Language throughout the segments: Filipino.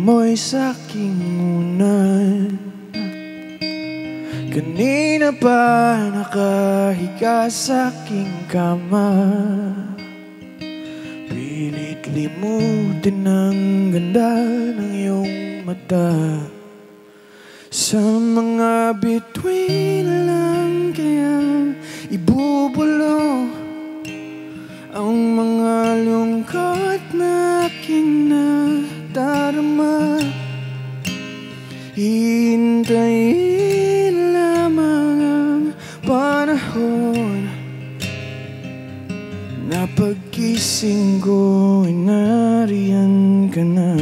mo'y sa'king unan. Kanina pa nakahiga sa'king kama, pilit limutin ang ganda ng iyong mata. Sa mga bituin lang kaya ibubulo ang mga lungkot na aking nadarama. Hintayin lamang ang panahon na pagkising ko ay nariyan ka na.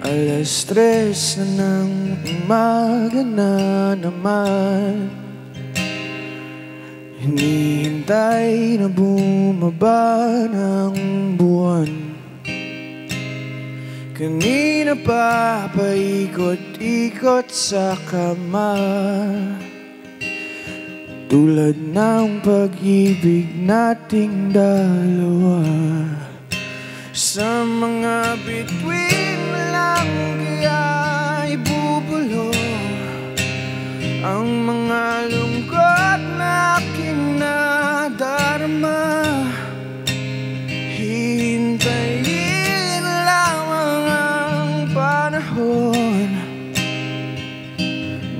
Alas 3 na ng umaga na naman, hinihintay na bumaba ng buwan. Kanina pa paikot-ikot sa kama, tulad ng pag-ibig nating dalawa. Sa mga bituin lang kaya ibubulo ang mga lungkot na aking nadarama. Hintayin lamang ang panahon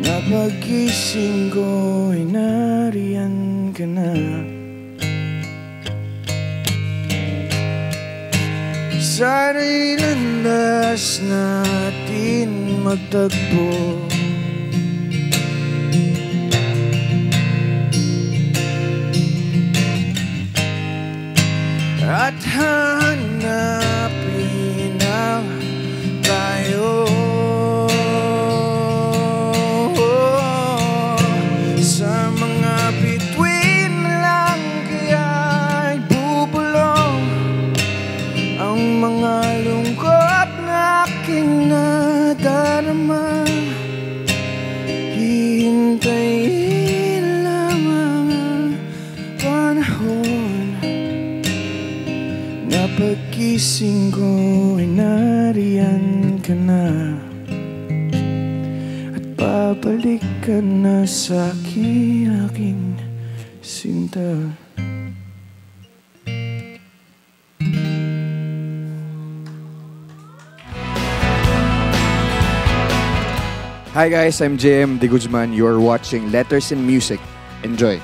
na pagkising ko ay nariyan ka na. Sana'y landas natin magtagpo, at hanapin ang tayo. Sa mga bituin lang kaya ibubulong ang mga lungkot na aking nadarama. Hihintayin lamang ang panahon na pagkising ko ay nariyan ka na, at babalik ka na sa'kin, aking sinta. Hi guys, I'm JM De Guzman. You're watching Letters in Music. Enjoy.